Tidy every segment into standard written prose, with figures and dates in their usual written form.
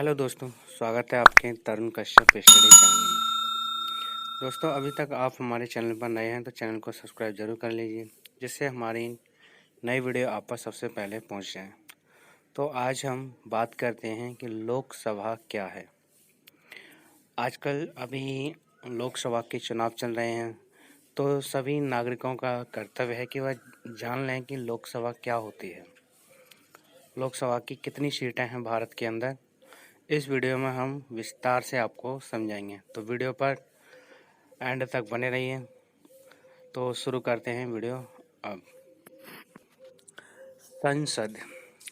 Hello दोस्तों, स्वागत है आपके तरुण कश्यप स्टडी चैनल में। दोस्तों, अभी तक आप हमारे चैनल पर नए हैं तो चैनल को सब्सक्राइब जरूर कर लीजिए, जिससे हमारी नई वीडियो आप पर सबसे पहले पहुंच जाए। तो आज हम बात करते हैं कि लोकसभा क्या है। आजकल अभी लोकसभा के चुनाव चल रहे हैं, तो सभी नागरिकों का कर्तव्य है कि वह जान लें कि लोकसभा क्या होती है, लोकसभा की कितनी सीटें हैं भारत के अंदर। इस वीडियो में हम विस्तार से आपको समझाएंगे, तो वीडियो पर एंड तक बने रहिए। तो शुरू करते हैं वीडियो अब। संसद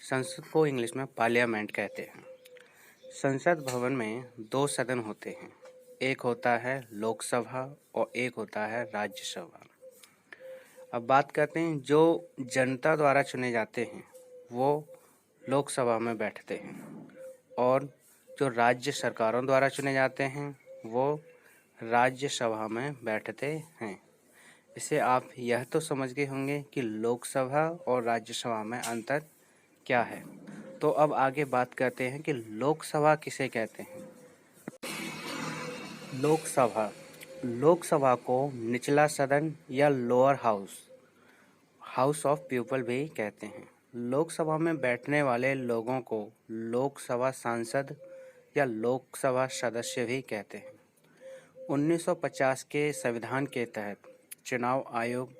संसद को इंग्लिश में पार्लियामेंट कहते हैं। संसद भवन में दो सदन होते हैं, एक होता है लोकसभा और एक होता है राज्यसभा। अब बात करते हैं, जो जनता द्वारा चुने जाते हैं वो लोकसभा में बैठते हैं, और जो राज्य सरकारों द्वारा चुने जाते हैं वो राज्यसभा में बैठते हैं। इसे आप यह तो समझ गए होंगे कि लोकसभा और राज्यसभा में अंतर क्या है। तो अब आगे बात करते हैं कि लोकसभा किसे कहते हैं। लोकसभा को निचला सदन या लोअर हाउस ऑफ पीपल भी कहते हैं। लोकसभा में बैठने वाले लोगों को लोकसभा सांसद या लोकसभा सदस्य भी कहते हैं। 1950 के संविधान के तहत चुनाव आयोग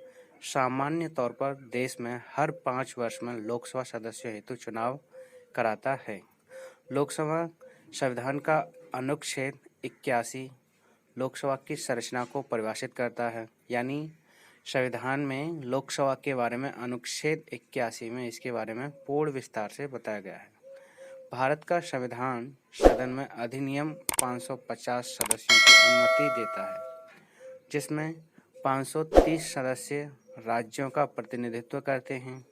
सामान्य तौर पर देश में हर 5 वर्ष में लोकसभा सदस्य हेतु चुनाव कराता है। लोकसभा संविधान का अनुच्छेद 81 लोकसभा की संरचना को परिभाषित करता है, यानी संविधान में लोकसभा के बारे में अनुच्छेद 81 में इसके बारे में पूर्ण विस्तार से बताया गया है। भारत का संविधान सदन में अधिनियम 550 सदस्यों की अनुमति देता है, जिसमें 530 सदस्य राज्यों का प्रतिनिधित्व करते हैं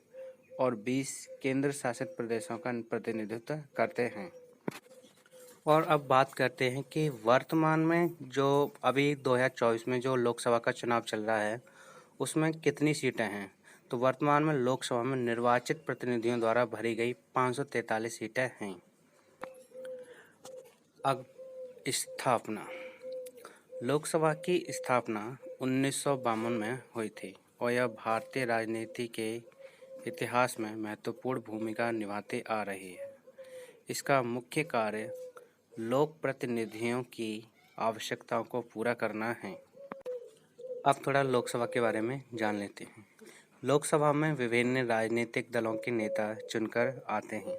और 20 केंद्र शासित प्रदेशों का प्रतिनिधित्व करते हैं। और अब बात करते हैं कि वर्तमान में जो अभी 2024 में जो लोकसभा का चुनाव चल रहा है उसमें कितनी सीटें हैं। तो वर्तमान में लोकसभा में निर्वाचित प्रतिनिधियों द्वारा भरी गई 543 सीटें हैं। अब स्थापना। लोकसभा की स्थापना 1952 में हुई थी और यह भारतीय राजनीति के इतिहास में महत्वपूर्ण भूमिका निभाती आ रही है। इसका मुख्य कार्य लोक प्रतिनिधियों की आवश्यकताओं को पूरा करना है। अब थोड़ा लोकसभा के बारे में जान लेते हैं। लोकसभा में विभिन्न राजनीतिक दलों के नेता चुनकर आते हैं,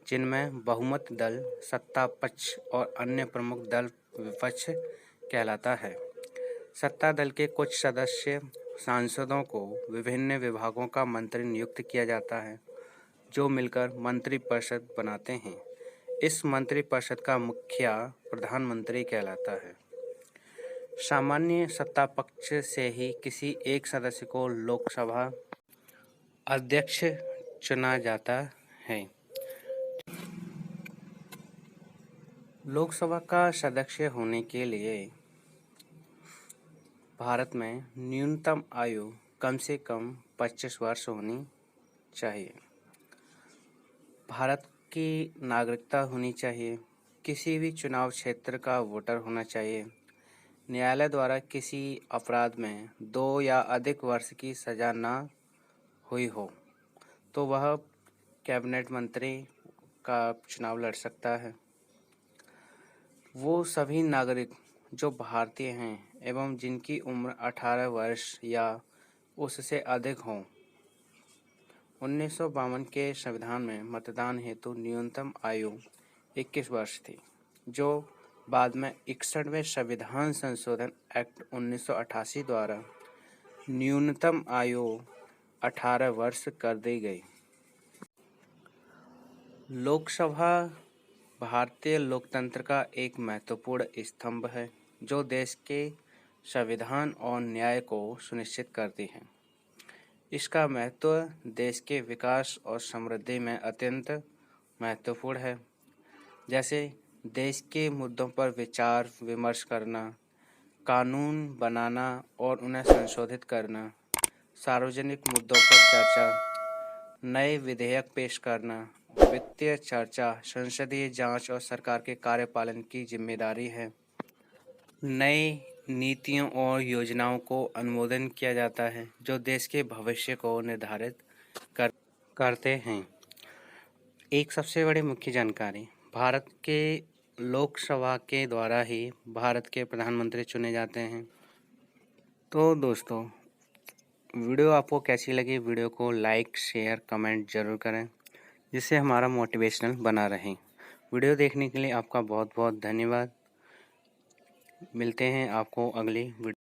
जिनमें बहुमत दल सत्ता पक्ष और अन्य प्रमुख दल विपक्ष कहलाता है। सत्ता दल के कुछ सदस्य सांसदों को विभिन्न विभागों का मंत्री नियुक्त किया जाता है, जो मिलकर मंत्रिपरिषद बनाते हैं। इस मंत्रिपरिषद का मुखिया प्रधानमंत्री कहलाता है। सामान्य सत्ता पक्ष से ही किसी एक सदस्य को लोकसभा अध्यक्ष चुना जाता है। लोकसभा का सदस्य होने के लिए भारत में न्यूनतम आयु कम से कम 25 वर्ष होनी चाहिए। भारत की नागरिकता होनी चाहिए। किसी भी चुनाव क्षेत्र का वोटर होना चाहिए। न्यायालय द्वारा किसी अपराध में 2 या अधिक वर्ष की सज़ा न हुई हो तो वह कैबिनेट मंत्री का चुनाव लड़ सकता है। वो सभी नागरिक जो भारतीय हैं एवं जिनकी उम्र 18 वर्ष या उससे अधिक हों। 1952 के संविधान में मतदान हेतु न्यूनतम आयु 21 वर्ष थी, जो बाद में 61वें संविधान संशोधन एक्ट 1988 द्वारा न्यूनतम आयु 18 वर्ष कर दी गई। लोकसभा भारतीय लोकतंत्र का एक महत्वपूर्ण स्तंभ है, जो देश के संविधान और न्याय को सुनिश्चित करती है। इसका महत्व देश के विकास और समृद्धि में अत्यंत महत्वपूर्ण है, जैसे देश के मुद्दों पर विचार विमर्श करना, कानून बनाना और उन्हें संशोधित करना, सार्वजनिक मुद्दों पर चर्चा, नए विधेयक पेश करना वित्तीय चर्चा, संसदीय जांच और सरकार के कार्यपालन की जिम्मेदारी है। नई नीतियों और योजनाओं को अनुमोदन किया जाता है जो देश के भविष्य को निर्धारित करते हैं। एक सबसे बड़ी मुख्य जानकारी, भारत के लोकसभा के द्वारा ही भारत के प्रधानमंत्री चुने जाते हैं। तो दोस्तों, वीडियो आपको कैसी लगी? वीडियो को लाइक, शेयर, कमेंट ज़रूर करें, जिससे हमारा मोटिवेशनल बना रहे। वीडियो देखने के लिए आपका बहुत बहुत धन्यवाद। मिलते हैं आपको अगली वीडियो